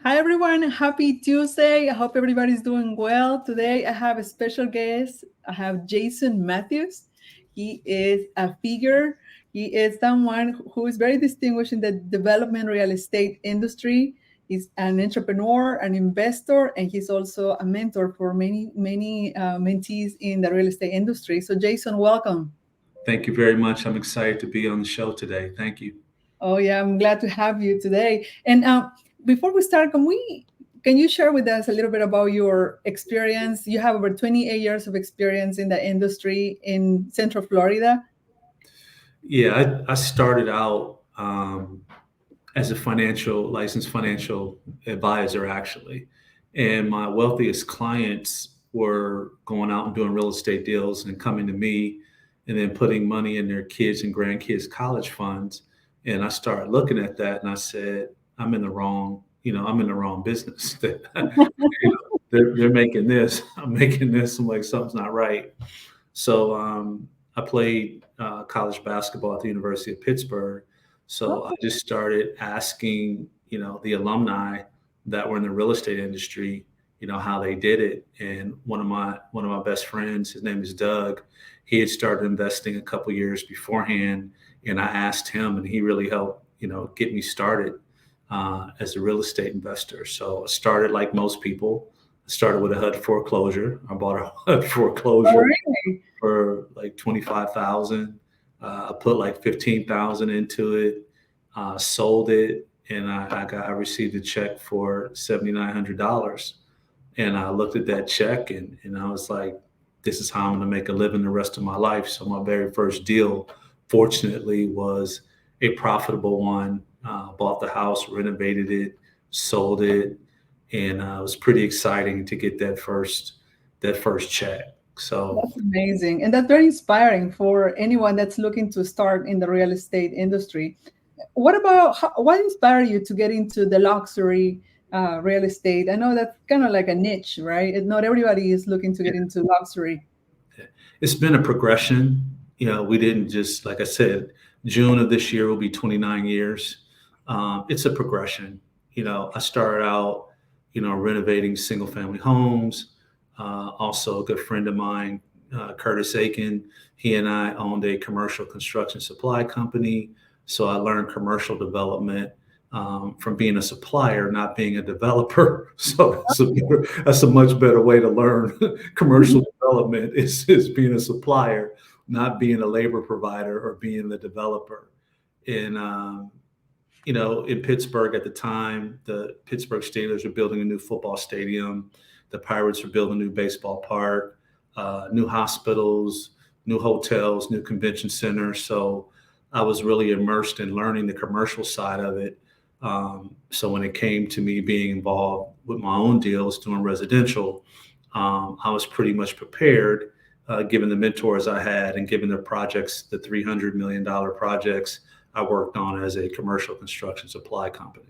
Hi everyone, happy Tuesday. I hope everybody's doing well. Today I have a special guest. I have Jason Matthews. He is a figure. He is someone who is very distinguished in the development real estate industry. He's an entrepreneur, an investor, and he's also a mentor for many mentees in the real estate industry. So Jason, welcome. Thank you very much. I'm excited to be on the show today. Thank you. Oh yeah, I'm glad to have you today. And before we start, can you share with us a little bit about your experience? You have over 28 years of experience in the industry in Central Florida. Yeah, I started out as a licensed financial advisor, actually. And my wealthiest clients were going out and doing real estate deals and coming to me and then putting money in their kids' and grandkids' college funds. And I started looking at that and I said, I'm in the wrong business. They're making this, I'm making this. I'm like, something's not right. So I played college basketball at the University of Pittsburgh. So I just started asking, the alumni that were in the real estate industry, how they did it. And one of my best friends, his name is Doug. He had started investing a couple years beforehand, and I asked him, and he really helped, get me started as a real estate investor. So I started like most people. I started with a HUD foreclosure. I bought a HUD Oh, foreclosure really? for like 25,000. I put like 15,000 into it, sold it, and I received a check for $7,900. And I looked at that check and I was like, this is how I'm going to make a living the rest of my life. So my very first deal, fortunately, was a profitable one. Bought the house, renovated it, sold it, and it was pretty exciting to get that first check. So That's amazing. And that's very inspiring for anyone that's looking to start in the real estate industry. What inspired you to get into the luxury real estate? I know that's kind of like a niche, right? Not everybody is looking to get into luxury. it's been a progression. We didn't just, like I said, June of this year will be 29 years. It's a progression. I started out, renovating single family homes. Also, a good friend of mine, Curtis Aiken, he and I owned a commercial construction supply company. So I learned commercial development from being a supplier, not being a developer. So that's a much better way to learn commercial development is being a supplier, not being a labor provider or being the developer. And in Pittsburgh at the time, the Pittsburgh Steelers were building a new football stadium. The Pirates were building a new baseball park, new hospitals, new hotels, new convention centers. So I was really immersed in learning the commercial side of it. So when it came to me being involved with my own deals doing residential, I was pretty much prepared, given the mentors I had and given the projects, the $300 million projects I worked on as a commercial construction supply company.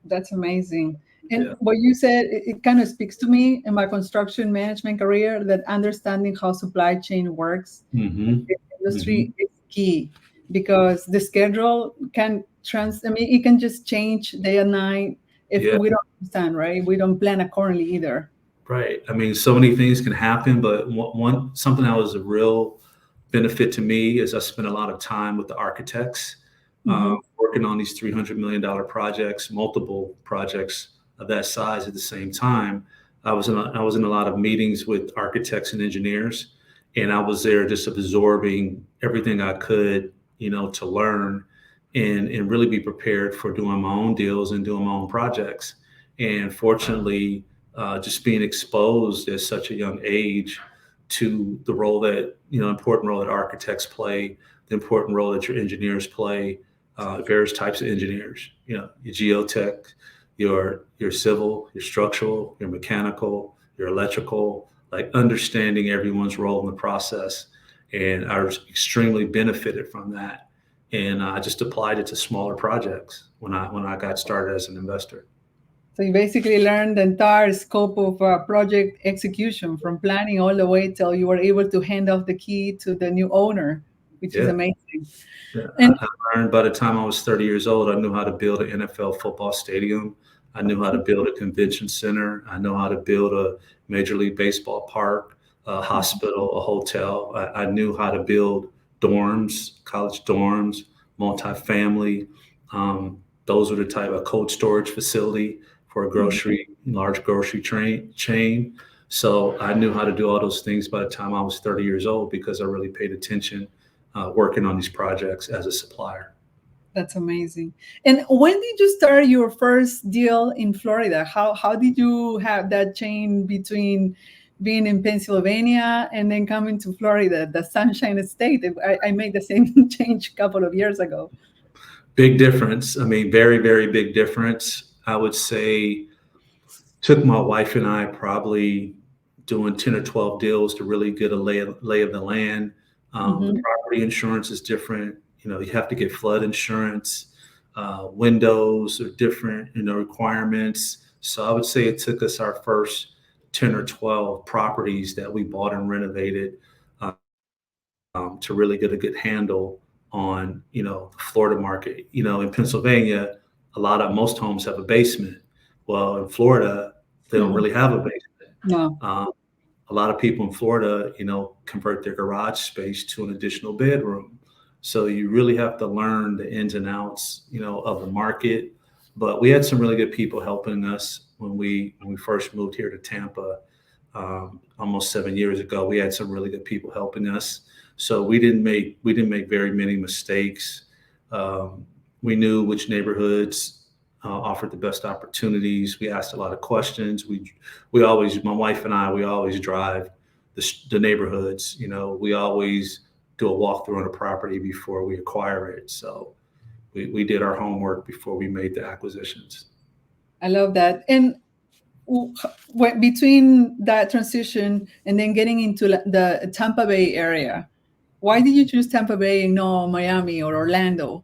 That's amazing. And Yeah. what you said, it kind of speaks to me in my construction management career that understanding how supply chain works in Hmm. this Hmm. industry is key because the schedule I mean, it can just change day and night if Yeah. we don't understand, right? We don't plan accordingly either. Right. I mean, so many things can happen, but something that was a real benefit to me is I spent a lot of time with the architects, Hmm. working on these $300 million projects, multiple projects of that size at the same time. I was in a lot of meetings with architects and engineers, and I was there just absorbing everything I could, to learn and really be prepared for doing my own deals and doing my own projects. And fortunately, just being exposed at such a young age to the role that, important role that architects play, the important role that your engineers play, various types of engineers, your geotech, your civil, your structural, your mechanical, your electrical, like understanding everyone's role in the process. And I was extremely benefited from that. And I just applied it to smaller projects when I got started as an investor. So you basically learned the entire scope of project execution from planning all the way till you were able to hand off the key to the new owner, which is Yeah. amazing. Yeah, And I learned by the time I was 30 years old, I knew how to build an NFL football stadium. I knew how to build a convention center. I know how to build a Major League Baseball park, a hospital, a hotel. I knew how to build dorms, college dorms, multifamily. Those were the type of cold storage facility for a large grocery chain. So I knew how to do all those things by the time I was 30 years old because I really paid attention working on these projects as a supplier. That's amazing. And when did you start your first deal in Florida? How did you have that chain between being in Pennsylvania and then coming to Florida, the Sunshine State? I made the same change a couple of years ago. Big difference. I mean, very, very big difference. I would say took my wife and I probably doing 10 or 12 deals to really get a lay of the land. The Hmm. property insurance is different. You know, you have to get flood insurance. Windows are different, requirements. So I would say it took us our first 10 or 12 properties that we bought and renovated to really get a good handle on, the Florida market. In Pennsylvania, most homes have a basement. Well, in Florida, they don't really have a basement. No. Um, a lot of people in Florida, convert their garage space to an additional bedroom. So you really have to learn the ins and outs, of the market. But we had some really good people helping us when we first moved here to Tampa, almost 7 years ago. We had some really good people helping us, so we didn't make very many mistakes. Um, we knew which neighborhoods offered the best opportunities. We asked a lot of questions. We always, my wife and I, we always drive the neighborhoods. We always do a walkthrough on a property before we acquire it. So we did our homework before we made the acquisitions. I love that. And between that transition and then getting into the Tampa Bay area, why did you choose Tampa Bay and not Miami or Orlando?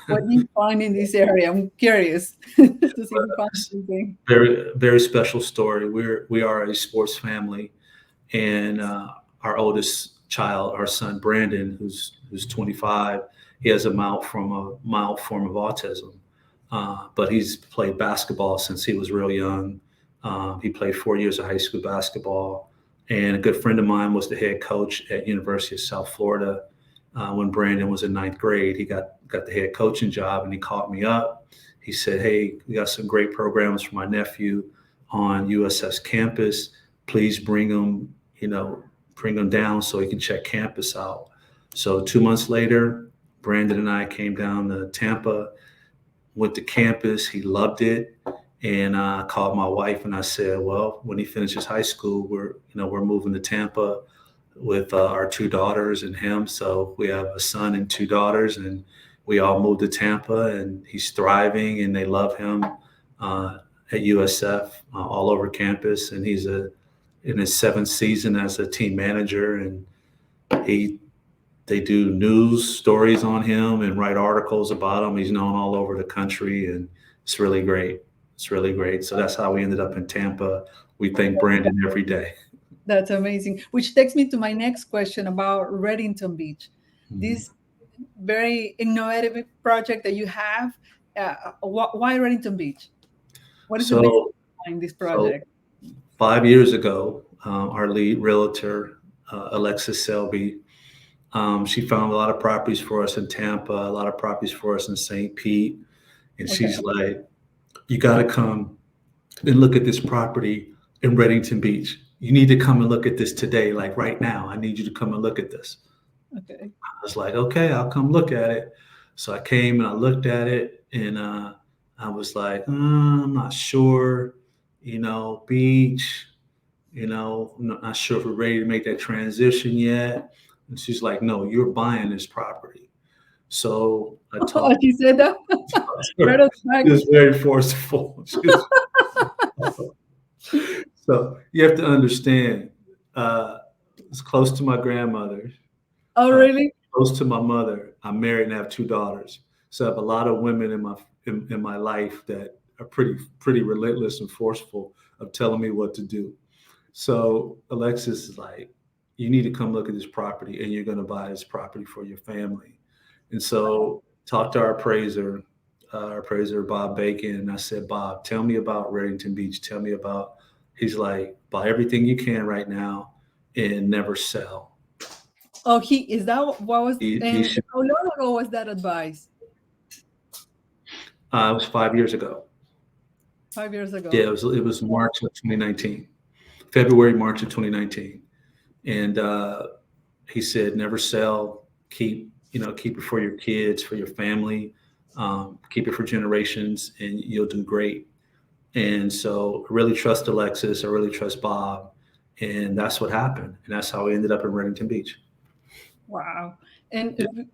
What do you find in this area? I'm curious to see if you find something. Very, very special story. We are a sports family, and our oldest child, our son Brandon, who's 25, he has a mild form of autism, but he's played basketball since he was real young. He played 4 years of high school basketball, and a good friend of mine was the head coach at University of South Florida. When Brandon was in ninth grade, he got the head coaching job, and he called me up. He said, "Hey, we got some great programs for my nephew on USS campus. Please bring him down so he can check campus out." So 2 months later, Brandon and I came down to Tampa, went to campus. He loved it. And I called my wife and I said, "Well, when he finishes high school, we're moving to Tampa with our two daughters and him. So we have a son and two daughters, and we all moved to Tampa, and he's thriving, and they love him at USF all over campus, and he's in his seventh season as a team manager, and he they do news stories on him and write articles about him. He's known all over the country, and it's really great. It's really great. So that's how we ended up in Tampa. We thank Brandon every day. That's amazing. Which takes me to my next question about Reddington Beach. Mhm. This very innovative project that you have. Why Reddington Beach? What is the mission So, behind this so project? 5 years ago, our lead realtor, Alexis Selby, she found a lot of properties for us in Tampa, a lot of properties for us in St. Pete. And Okay. she's like, "You got to come and look at this property in Reddington Beach. You need to come and look at this today, like right now. I need you to come and look at this." Okay. I was like, "Okay, I'll come look at it." So I came and I looked at it, and I was like, I'm not sure, beach, I'm not sure if we're ready to make that transition yet. And she's like, "No, you're buying this property." So I Oh, talked she said that to right her. on the back. She was very forceful. So you have to understand, uh, it's close to my grandmother, Oh, uh, really? close to my mother. I'm married and have two daughters. So I have a lot of women in my life that are pretty relentless and forceful of telling me what to do. So Alexis is like, "You need to come look at this property, and you're going to buy this property for your family." And so talked to our appraiser. our appraiser, Bob Bacon. And I said, Bob, tell me about Reddington Beach. Tell me about, he's like, buy everything you can right now and never sell. Oh, he is that what was, He and should, how long ago was that advice? it was 5 years ago. 5 years Yeah, ago. it was March of 2019, February, March of 2019. And he said, never sell, keep it for your kids, for your family, keep it for generations, and you'll do great. And so I really trust Alexis. I really trust Bob. And that's what happened. And that's how we ended up in Reddington Beach. Wow. And Yeah.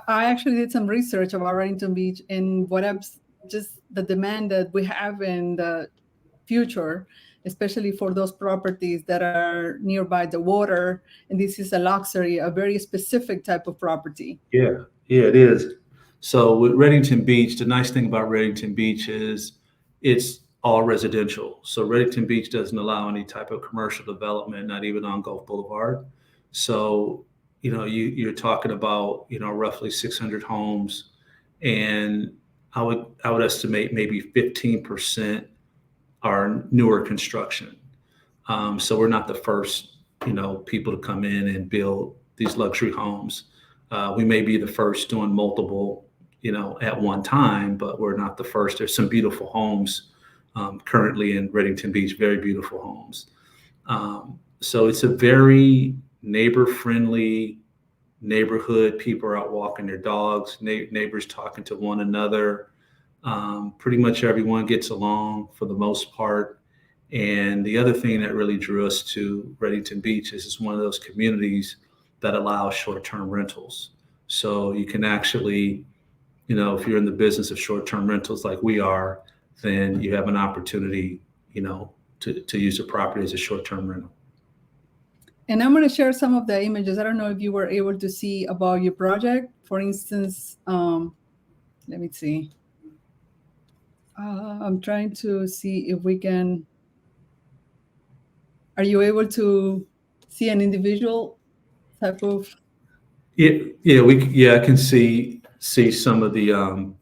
I actually did some research about Reddington Beach and what I'm just the demand that we have in the future, especially for those properties that are nearby the water. And this is a luxury, a very specific type of property. Yeah. Yeah, it is. So with Reddington Beach, the nice thing about Reddington Beach is it's all residential. So Reddington Beach doesn't allow any type of commercial development, not even on Gulf Boulevard. So, you're talking about, roughly 600 homes, and I would estimate maybe 15% are newer construction. So we're not the first, people to come in and build these luxury homes. We may be the first doing multiple, at one time, but we're not the first. There's some beautiful homes currently in Reddington Beach, very beautiful homes. So it's a very neighbor-friendly neighborhood. People are out walking their dogs, neighbors talking to one another. Pretty much everyone gets along for the most part. And the other thing that really drew us to Reddington Beach is it's one of those communities that allows short-term rentals. So you can actually, if you're in the business of short-term rentals like we are, then you have an opportunity, to use the property as a short-term rental. And I'm going to share some of the images. I don't know if you were able to see about your project. For instance, let me see. I'm trying to see if we can. Are you able to see an individual type of? Yeah, I can see some of the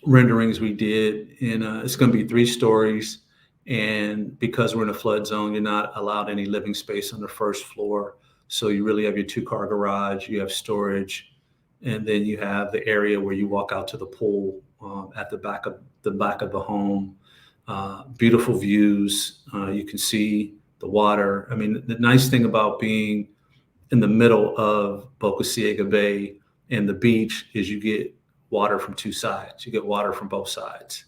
renderings we did, and it's going to be 3 stories. And because we're in a flood zone, you're not allowed any living space on the first floor. So you really have your 2-car garage, you have storage, and then you have the area where you walk out to the pool at the back of the home. Beautiful views. You can see the water. I mean, the nice thing about being in the middle of Boca Ciega Bay and the beach is you get water from 2 sides. You get water from both sides.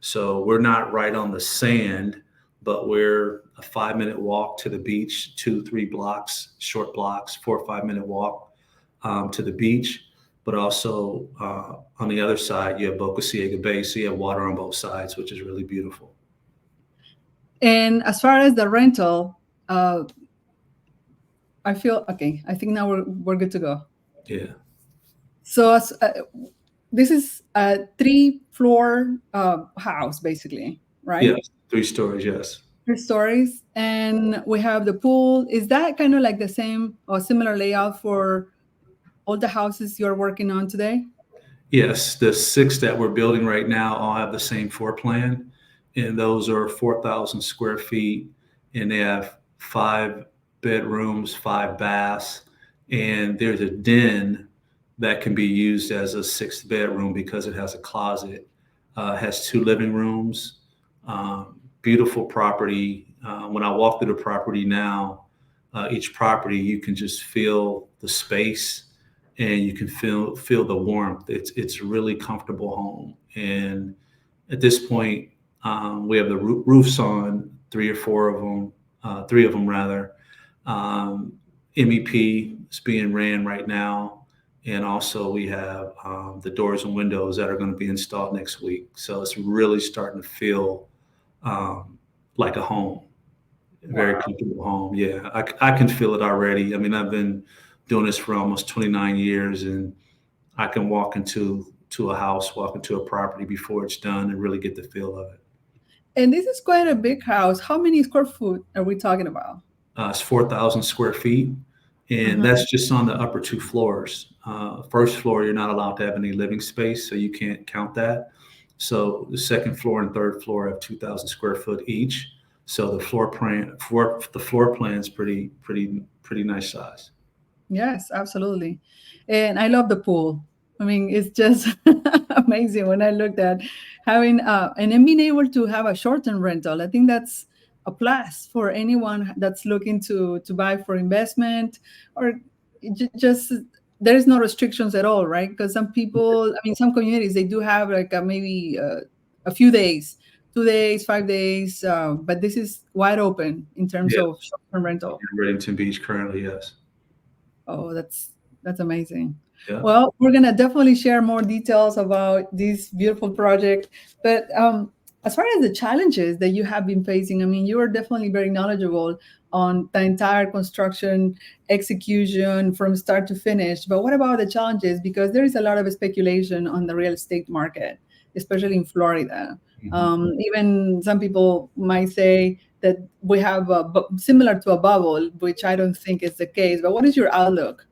So we're not right on the sand, but we're a 5-minute walk to the beach, 2, 3 blocks, short blocks, 4 or 5 minute walk to the beach. But also on the other side, you have Boca Ciega Bay, so you have water on both sides, which is really beautiful. And as far as the rental, I feel okay. I think now we're good to go. Yeah. So this is a 3-floor house, basically, right? Yes. 3 stories. Yes. 3 stories, and we have the pool. Is that kind of like the same or similar layout for all the houses you're working on today? Yes, the 6 that we're building right now all have the same floor plan, and those are 4,000 square feet, and they have 5 bedrooms, 5 baths, and there's a den that can be used as a 6th bedroom because it has a closet. Has 2 living rooms. Beautiful property. When I walk through the property now, each property you can just feel the space and you can feel the warmth. It's a really comfortable home. And at this point, we have the roofs on 3 or 4 of them, 3 of them rather. MEP is being ran right now, and also we have the doors and windows that are going to be installed next week. So it's really starting to feel like a home. Very Wow. comfortable home. Yeah, I can feel it already. I mean, I've been doing this for almost 29 years, and I can walk into a house, walk into a property before it's done, and really get the feel of it. And this is quite a big house. How many square foot are we talking about? It's 4,000 square feet, and Mhm. that's just on the upper 2 floors. First floor, you're not allowed to have any living space, so you can't count that. So the second floor and third floor have 2,000 square foot each. So the floor plan is pretty nice size. Yes, absolutely. And I love the pool. I mean, it's just amazing when I looked at having and then being able to have a short-term rental. I think that's a plus for anyone that's looking to buy for investment or just there is no restrictions at all, right? Because some people, I mean, some communities they do have like maybe a few days, 2 days, 5 days, but this is wide open in terms Yeah, of short-term rental. in Reddington Beach currently, yes. Oh, that's amazing. Yeah. Well, we're gonna definitely share more details about this beautiful project. But as far as the challenges that you have been facing, I mean, you are definitely very knowledgeable on the entire construction execution from start to finish. But what about the challenges? Because there is a lot of speculation on the real estate market, especially in Florida. Mhm. Even some people might say that we have similar to a bubble, which I don't think is the case. But what is your outlook?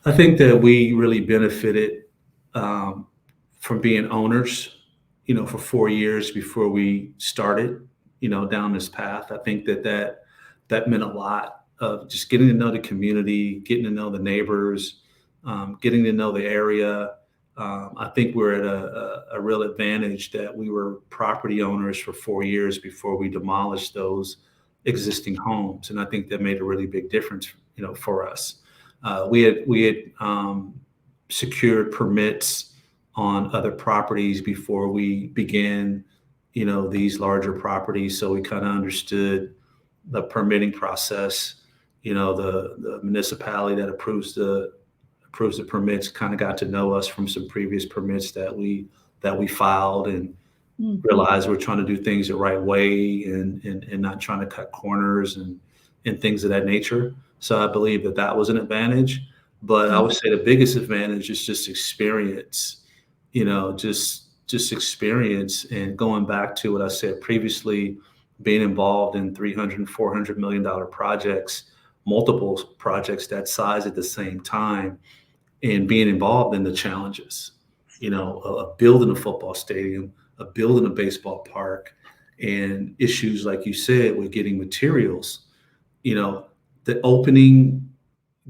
I think that we really benefited um, from being owners, for 4 years before we started, down this path. I think that meant a lot of just getting to know the community, getting to know the neighbors, getting to know the area. I think we're at a real advantage that we were property owners for 4 years before we demolished those existing homes, and I think that made a really big difference, for us. We had secured permits on other properties before we began, these larger properties. So we kind of understood the permitting process. The municipality that approves the permits kind of got to know us from some previous permits that we filed and Mm, realized we're trying to do things the right way and not trying to cut corners and things of that nature. So I believe that was an advantage. But I mm, would say the biggest advantage is just experience, just experience and going back to what I said previously, being involved in 300, $400 million projects, multiple projects that size at the same time, and being involved in the challenges, of building a football stadium, of building a baseball park, and issues like you said with getting materials. You know, the opening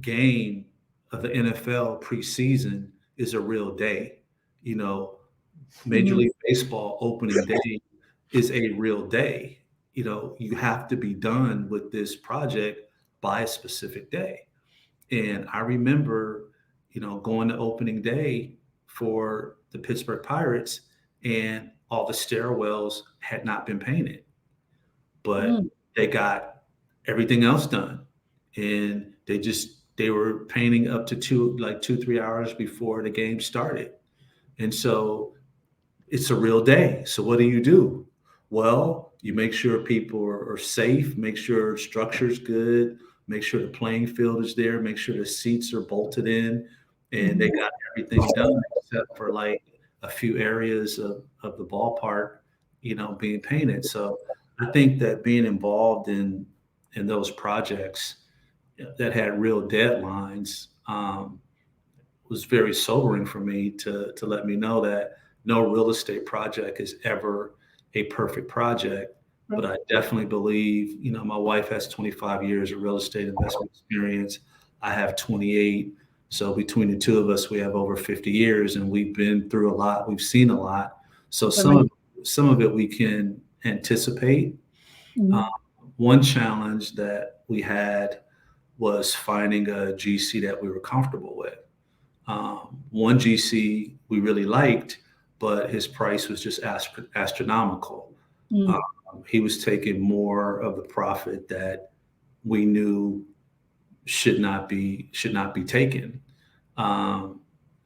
game of the NFL preseason is a real day. You know, Major mhm, League Baseball opening day is a real day. You have to be done with this project by a specific day. And I remember, going to opening day for the Pittsburgh Pirates, and all the stairwells had not been painted, but mm, they got everything else done. And they were painting up to 2, 3 hours before the game started. And so it's a real day. So what do you do? Well, you make sure people are safe, make sure structure's good, make sure the playing field is there, make sure the seats are bolted in, and they mhm, got everything done except for like a few areas of the ballpark, being painted. So I think that being involved in those projects that had real deadlines, was very sobering for me to let me know that no real estate project is ever a perfect project. But right, I definitely believe, my wife has 25 years of real estate investment experience. I have 28. So between the two of us, we have over 50 years, and we've been through a lot. We've seen a lot. So that's amazing. some of it we can anticipate. Uh, Mhm, One challenge that we had was finding a GC that we were comfortable with. One GC we really liked, but his price was just astronomical. Um, mm, he was taking more of the profit that we knew should not be taken. Um,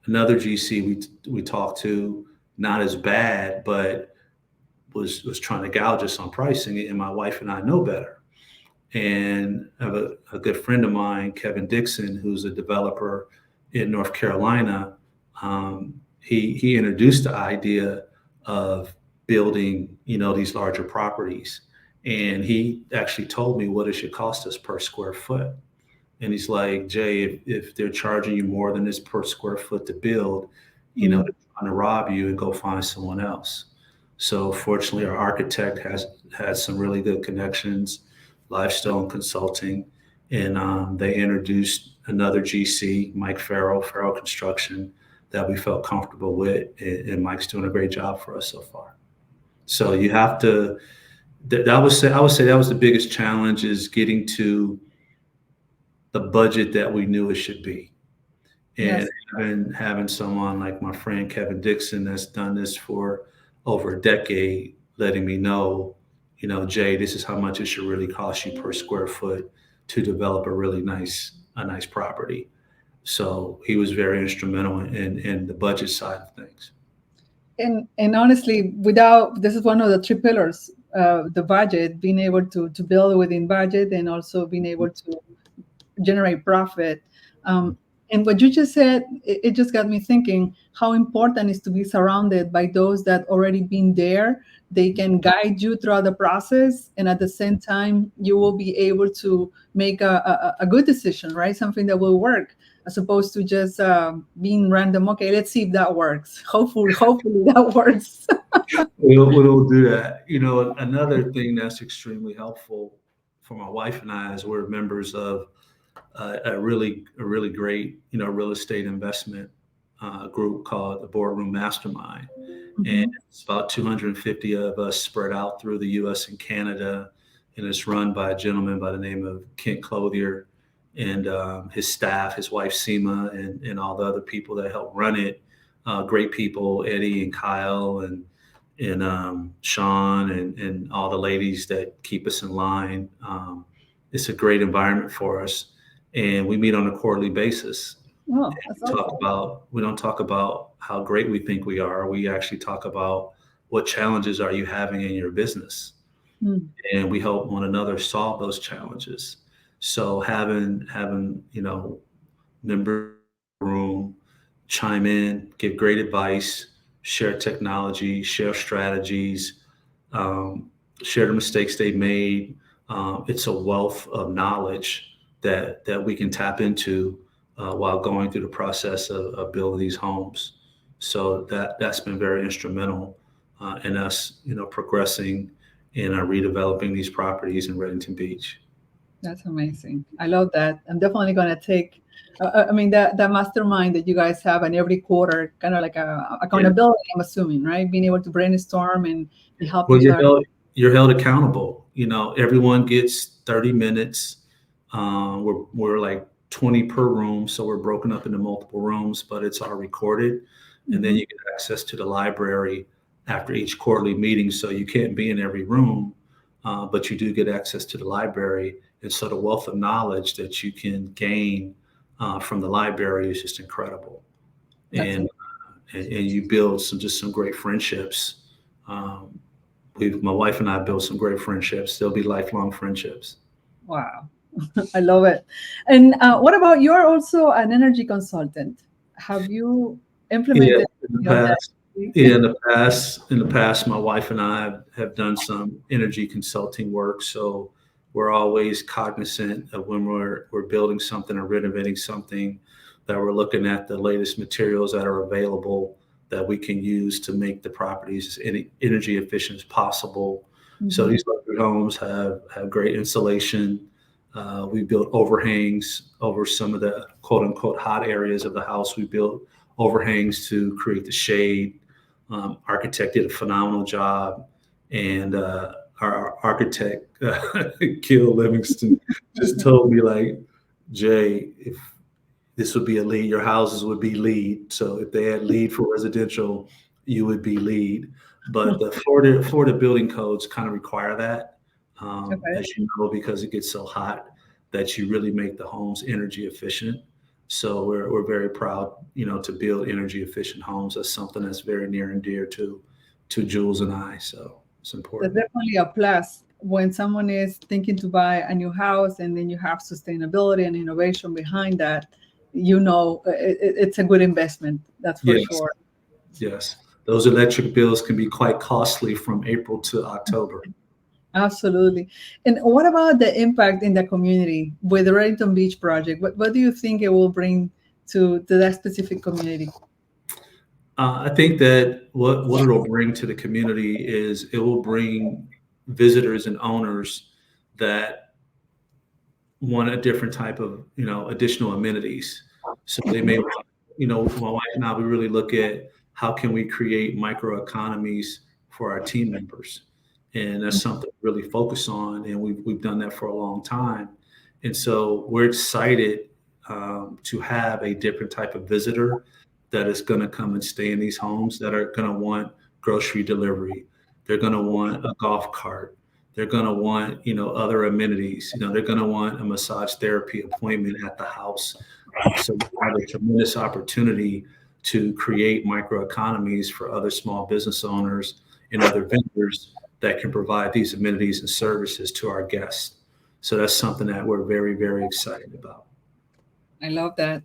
Another GC we talked to, not as bad, but was trying to gouge us on pricing, and my wife and I know better. And I have a good friend of mine, Kevin Dixon, who's a developer in North Carolina. He introduced the idea of building, these larger properties, and he actually told me what it should cost us per square foot. And he's like, Jay, if they're charging you more than this per square foot to build, mm, they're to rob you and go find someone else. So fortunately, our architect has had some really good connections, Lifestone Consulting, and they introduced another GC, Mike Farrell Construction, that we felt comfortable with, and Mike's doing a great job for us so far. So you have to. I would say that was the biggest challenge is getting to the budget that we knew it should be. And Yes. having someone like my friend Kevin Dixon that's done this for over a decade, letting me know, Jay, this is how much it should really cost you per square foot to develop a nice property. So he was very instrumental in the budget side of things. And honestly, without this is one of the three pillars, the budget, being able to build within budget, and also being able to generate profit. Um, and what you just said, it just got me thinking how important is to be surrounded by those that already been there. They can guide you throughout the process, and at the same time, you will be able to make a good decision, right? Something that will work, as opposed to just being random. Okay, let's see if that works. Hopefully that works. We don't do that. Another thing that's extremely helpful for my wife and I is we're members of a really great real estate investment group called the Boardroom Mastermind, and Mhm. it's about 250 of us spread out through the U.S. and Canada, and it's run by a gentleman by the name of Kent Clothier and his staff, his wife Seema, and all the other people that help run it. Great people, Eddie and Kyle and Sean and all the ladies that keep us in line. It's a great environment for us, and we meet on a quarterly basis. Oh, that's awesome. We don't talk about how great we think we are. We actually talk about what challenges are you having in your business, Hmm. and we help one another solve those challenges. So having members in the room chime in, give great advice, share technology, share strategies, um, share the mistakes they made. It's a wealth of knowledge that we can tap into while going through the process of building these homes. So that's been very instrumental in us, progressing and redeveloping these properties in Reddington Beach. That's amazing. I love that. I'm definitely going to take, I mean, that mastermind that you guys have, and every quarter, kind of like a Yeah. accountability, I'm assuming, right? Being able to brainstorm and help Well, each other. you're held accountable. Everyone gets 30 minutes. We're like 20 per room, so we're broken up into multiple rooms, but it's all recorded. And then Hmm. you get access to the library after each quarterly meeting. So you can't be in every room, but you do get access to the library. And so the wealth of knowledge that you can gain from the library is just incredible. That's And and you build some great friendships. Um, my wife and I built some great friendships. They'll be lifelong friendships. wow. I love it. And what about you're also an energy consultant? Have you Yeah, implemented in the any of past, that? yeah, in the past, my wife and I have done some energy consulting work. So we're always cognizant of when we're building something or renovating something, that we're looking at the latest materials that are available that we can use to make the properties as energy efficient as possible. So Mhm. these luxury homes have great insulation. We built overhangs over some of the quote unquote hot areas of the house. We built overhangs to create the shade. Architect did a phenomenal job, and our architect, Gil Livingston, just told me like, Jay, if this would be a lead, your houses would be lead. So if they had lead for residential, you would be lead. But the Florida building codes kind of require that, Okay, as you know, because it gets so hot that you really make the homes energy efficient. So we're very proud, to build energy efficient homes. That's something that's very near and dear to Jules and I. So it's that's important. definitely a plus when someone is thinking to buy a new house, and then you have sustainability and innovation behind that. It's a good investment. That's for Yes, sure. yes. Those electric bills can be quite costly from April to October. Absolutely. And what about the impact in the community with the Reddington Beach project? What do you think it will bring to that specific community? I think that what it'll bring to the community is it will bring visitors and owners that want a different type of, additional amenities. So they may want, my wife and I, we really look at how can we create micro economies for our team members. And that's something we really focus on. And we've done that for a long time. And so we're excited to have a different type of visitor that is going to come and stay in these homes, that are going to want grocery delivery. They're going to want a golf cart. They're going to want, other amenities. They're going to want a massage therapy appointment at the house. So we have a tremendous opportunity to create microeconomies for other small business owners and other vendors that can provide these amenities and services to our guests. So that's something that we're very, very excited about. I love that.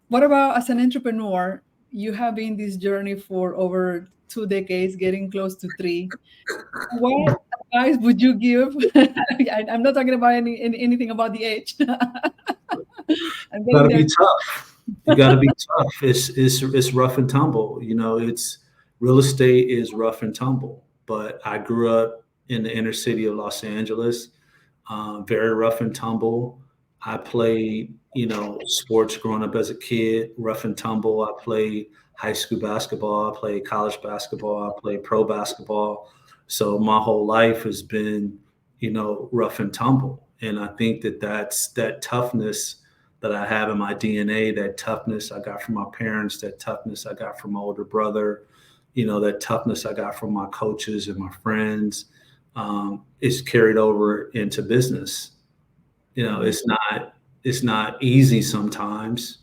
What about as an entrepreneur? You have been this journey for over 2 decades, getting close to three. What advice would you give? I'm not talking about anything about the age. I'm Got getting to there. be tough. You got to be tough. It's rough and tumble. It's real estate is rough and tumble. But I grew up in the inner city of Los Angeles, very rough and tumble. I played, sports growing up as a kid, rough and tumble. I played high school basketball. I played college basketball. I played pro basketball. So my whole life has been, rough and tumble. And I think that's that toughness that I have in my DNA, that toughness I got from my parents, that toughness I got from my older brother, that toughness I got from my coaches and my friends, is carried over into business. It's not easy sometimes,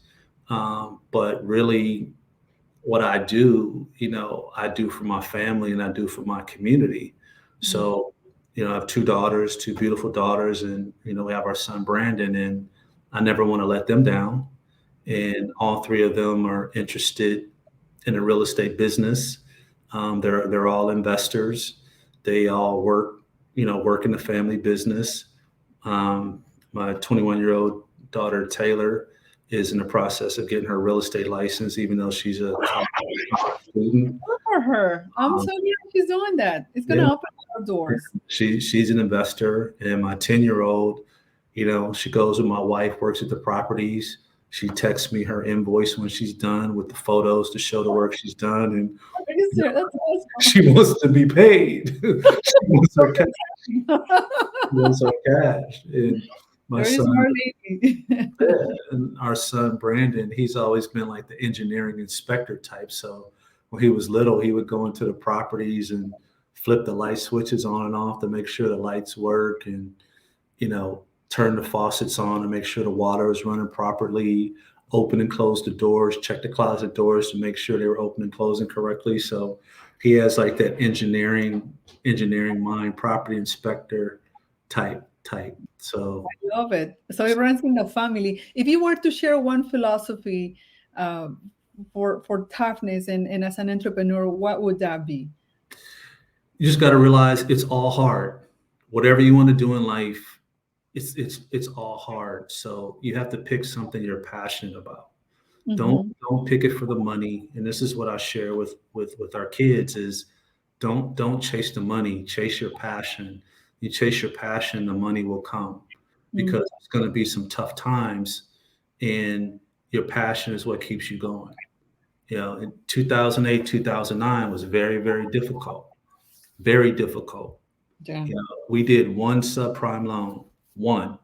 but really what I do, I do for my family and I do for my community. So, I have two daughters, two beautiful daughters, and, we have our son, Brandon, and I never want to let them down. And all three of them are interested in the real estate business. They're all investors. They all work in the family business. My 21-year-old daughter, Taylor, is in the process of getting her real estate license, even though she's a college student. Good for her. I'm Um, so glad she's doing that. It's going to yeah, open a lot of doors. she's an investor. And my 10-year-old, she goes with my wife, works at the properties. She texts me her invoice when she's done with the photos to show the work she's done. And That's awesome. she wants to be paid. She wants her cash. She wants her cash. And my Very son, smart lady. yeah, and our son Brandon, he's always been like the engineering inspector type. So when he was little, he would go into the properties and flip the light switches on and off to make sure the lights work, and turn the faucets on to make sure the water is running properly, open and close the doors, check the closet doors to make sure they were open and closing correctly. So he has like that engineering mind, property inspector type. So I love it. So it runs in the family. If you were to share one philosophy uh, for toughness and as an entrepreneur, what would that be? you just got to realize it's all hard. Whatever you want to do in life, it's all hard. So you have to pick something you're passionate about. Don't Hmm. don't pick it for the money. And this is what I share with our kids is don't chase the money, chase your passion. You chase your passion, the money will come, because it's going to be some tough times, and your passion is what keeps you going. In 2008, 2009 was very, very difficult, very difficult. Yeah. We did one subprime loan, one,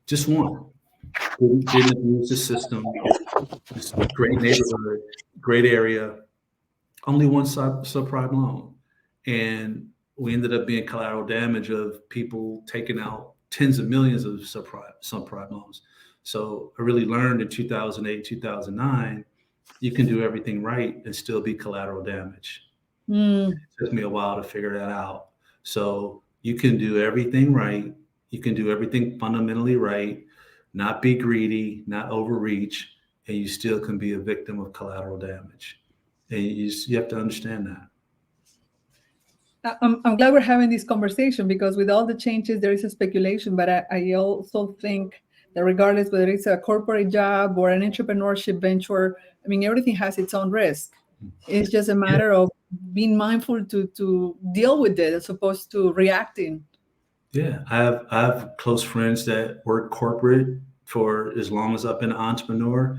just one. Didn't abuse the system. It's a great neighborhood, great area, only one subprime loan. And we ended up being collateral damage of people taking out tens of millions of subprime loans. So I really learned in 2008, 2009, you can do everything right and still be collateral damage. Mm, It took me a while to figure that out. So you can do everything right. You can do everything fundamentally right, not be greedy, not overreach, and you still can be a victim of collateral damage. And you have to understand that. I'm glad we're having this conversation because with all the changes, there is a speculation. But I also think that regardless whether it's a corporate job or an entrepreneurship venture, I mean, everything has its own risk. It's just a Yeah, matter of being mindful to deal with it as opposed to reacting. yeah. I have close friends that work corporate for as long as I've been an entrepreneur,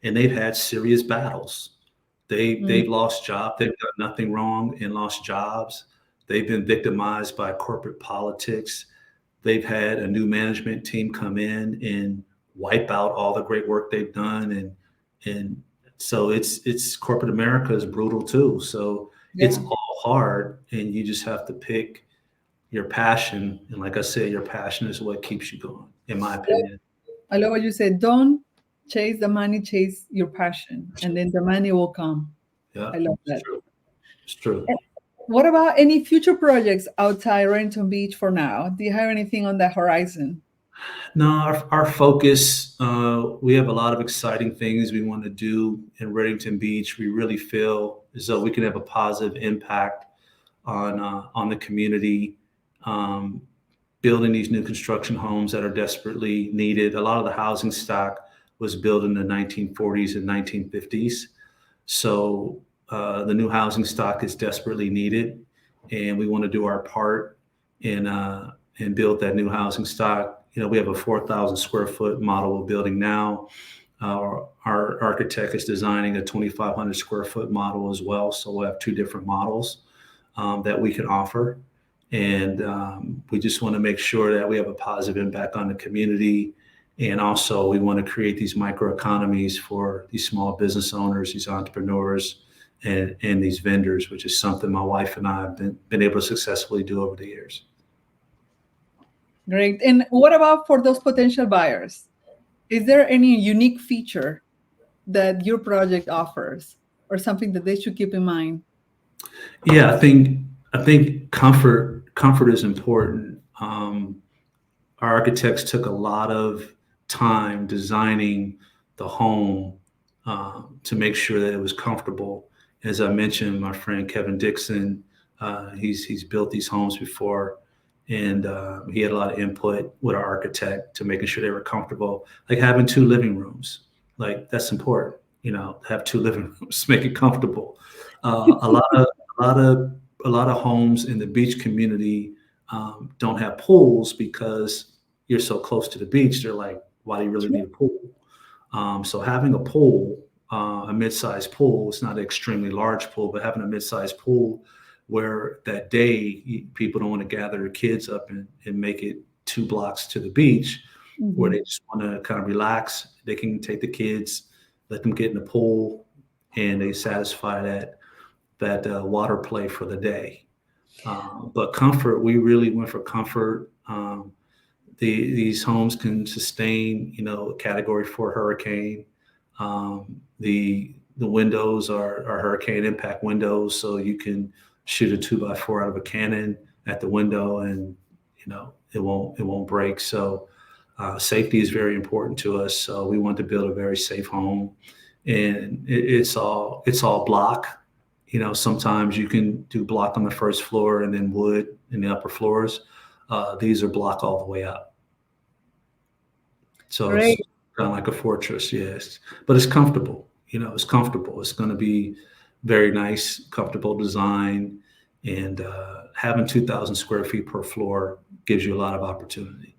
and they've had serious battles. They've lost Mm, jobs. They've done nothing wrong and lost jobs. They've been victimized by corporate politics. They've had a new management team come in and wipe out all the great work they've done, and so it's corporate America is brutal too. So it's yeah. all hard, and you just have to pick your passion. And like I said, your passion is what keeps you going, in my opinion. I love what you said. Don't chase the money, chase your passion, and then the money will come. Yeah, I love it's that. true. It's true. And what about any future projects outside Renton Beach for now? Do you have anything on the horizon? No, our focus, we have a lot of exciting things we want to do in Reddington Beach. We really feel as though we can have a positive impact on the community, um, building these new construction homes that are desperately needed. A lot of the housing stock was built in the 1940s and 1950s. So the new housing stock is desperately needed, and we want to do our part in and build that new housing stock. You know, we have a 4,000 square foot model of building now. Our architect is designing a 2,500 square foot model as well. So we'll have two different models that we can offer. And we just want to make sure that we have a positive impact on the community. And also, we want to create these microeconomies for these small business owners, these entrepreneurs, and these vendors, which is something my wife and I have been able to successfully do over the years. Great. And what about for those potential buyers? Is there any unique feature that your project offers or something that they should keep in mind? Yeah, I think comfort is important. Our architects took a lot of time designing the home to make sure that it was comfortable. As I mentioned, my friend Kevin Dixon, he's built these homes before, and he had a lot of input with our architect to making sure they were comfortable. Like having two living rooms, like that's important. You know, have two living rooms, make it comfortable. A lot of a lot of a lot of homes in the beach community don't have pools because you're so close to the beach. They're like, why do you really Sure. need a pool? So having a pool, a mid-sized pool, it's not an extremely large pool, but having a mid-sized pool where that day people don't want to gather their kids up and make it 2 blocks to the beach, where they Mhm. just want to kind of relax. They can take the kids, let them get in the pool, and they satisfy that water play for the day. But comfort, we really went for comfort. These homes can sustain, you know, a Category 4 hurricane. The windows are hurricane impact windows, so you can shoot a 2x4 out of a cannon at the window, and you know it won't break. So safety is very important to us. So we want to build a very safe home, and it's all block. You know, sometimes you can do block on the first floor and then wood in the upper floors. These are block all the way up. So it's Great. kind of like a fortress, yes. But it's comfortable. You know, it's comfortable. It's going to be very nice, comfortable design, and having 2,000 square feet per floor gives you a lot of opportunity.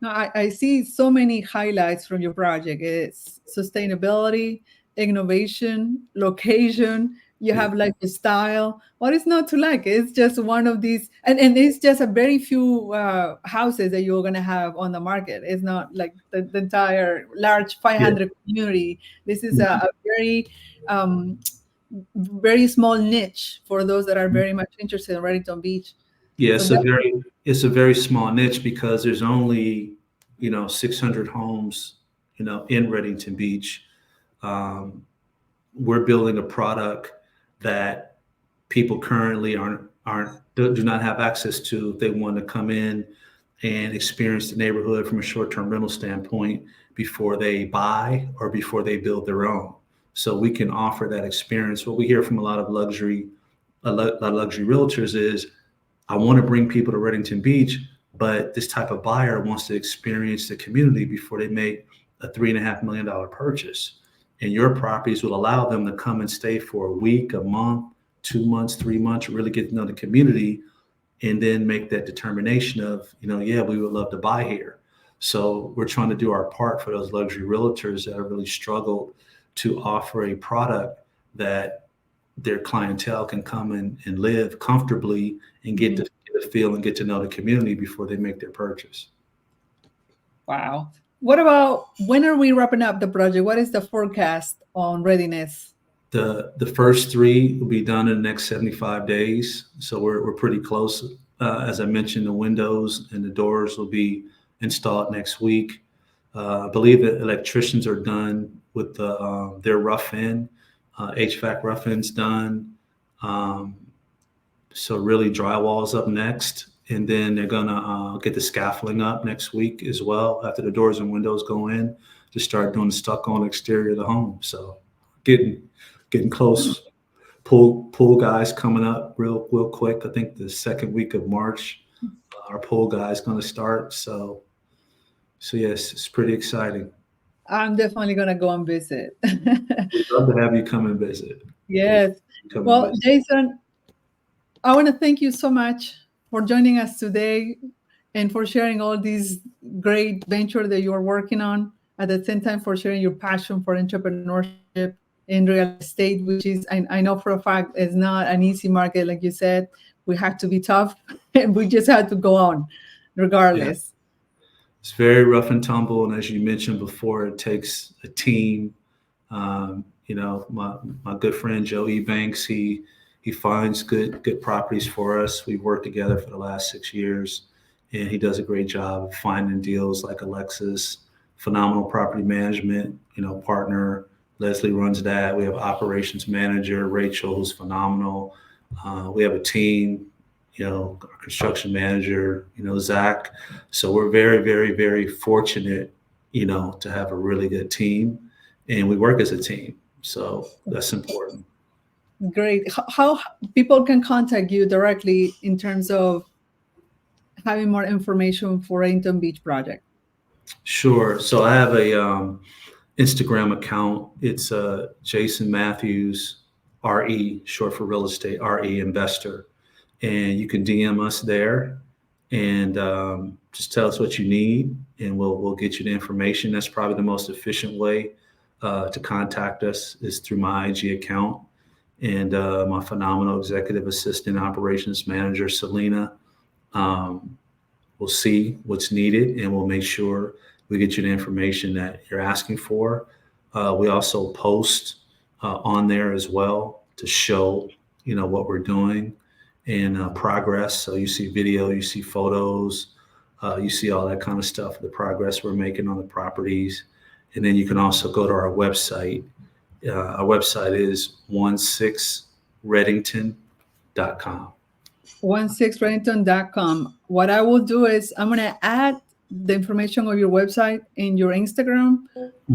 No, I see so many highlights from your project. It's sustainability, innovation, location. You Yeah, have like the style. What is not to like? It's just one of these, and it's just a very few houses that you're gonna have on the market. It's not like the entire large yeah, 500 community. This is yeah. a very um, very small niche for those that are very much interested in Reddington Beach. Yeah, So that it's a very small niche because there's only 600 homes in Reddington Beach. Um, we're building a product that people currently aren't do not have access to if they want to come in and experience the neighborhood from a short-term rental standpoint before they buy or before they build their own. So we can offer that experience. What we hear from a lot of luxury realtors is, I want to bring people to Reddington Beach, but this type of buyer wants to experience the community before they make a $3.5 million purchase. and your properties will allow them to come and stay for a week, a month, 2 months, 3 months, really get to know the community, and then make that determination of, yeah, we would love to buy here. So we're trying to do our part for those luxury realtors that have really struggled to offer a product that their clientele can come and live comfortably and get to get a feel and get to know the community before they make their purchase. Wow. What about when are we wrapping up the project? What is the forecast on readiness? The first three will be done in the next 75 days. So we're pretty close. As I mentioned, the windows and the doors will be installed next week. I believe that electricians are done with their rough end, HVAC rough end's done. Um, so really drywall's up next. And then they're gonna get the scaffolding up next week as well after the doors and windows go in to start doing the stucco on the exterior of the home. So getting close. Pool guys coming up real quick. I think the second week of March, our pool guy's going to start. So yes, it's pretty exciting. I'm definitely gonna go and visit. We'd love to have you come and visit. Yes. Well, Jason, I want to thank you so much for joining us today and for sharing all these great venture that you're working on. At the same time, for sharing your passion for entrepreneurship in real estate, which is, I know for a fact, is not an easy market. Like you said, we have to be tough and we just have to go on regardless. Yeah. It's very rough and tumble. And as you mentioned before, it takes a team. My good friend, Joe E. Banks, he finds good properties for us. We've worked together for the last 6 years, and he does a great job of finding deals like Alexis, phenomenal property management, partner. Leslie runs that. We have operations manager, Rachel, who's phenomenal. We have a team, our construction manager, Zach. So we're very, very, very fortunate, to have a really good team, and we work as a team. So that's important. Great. How people can contact you directly in terms of having more information for Renton Beach project? Sure. So I have a Instagram account. It's Jason Matthews, RE, short for real estate, RE investor. And you can DM us there and just tell us what you need, and we'll get you the information. That's probably the most efficient way to contact us is through my IG account. And my phenomenal executive assistant, operations manager, Selena, will see what's needed, and we'll make sure we get you the information that you're asking for. We also post on there as well to show, what we're doing and progress. So you see video, you see photos, you see all that kind of stuff, the progress we're making on the properties. And then you can also go to our website. Our website is 16reddington.com. 16reddington.com. What I will do is I'm going to add the information of your website and your Instagram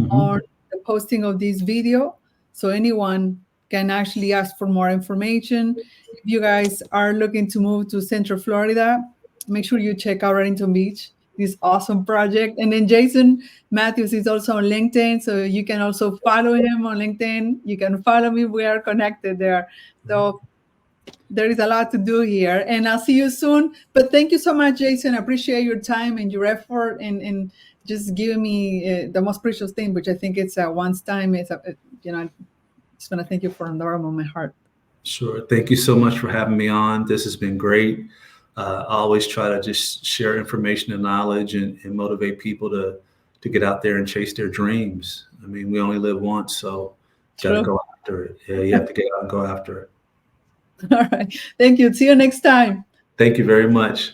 on the posting of this video, so anyone can actually ask for more information. If you guys are looking to move to Central Florida, make sure you check out Renton Beach, this awesome project. And then Jason Matthews is also on LinkedIn, so you can also follow him on LinkedIn. You can follow me. We are connected there. So there is a lot to do here, and I'll see you soon. But thank you so much, Jason. I appreciate your time and your effort and just giving me the most precious thing, which I think it's one's time. It's just want to thank you from the bottom of my heart. Sure. Thank you so much for having me on. This has been great. I always try to just share information and knowledge and motivate people to get out there and chase their dreams. I mean, we only live once, so you got to go after it. Yeah, you have to get out and go after it. All right. Thank you. See you next time. Thank you very much.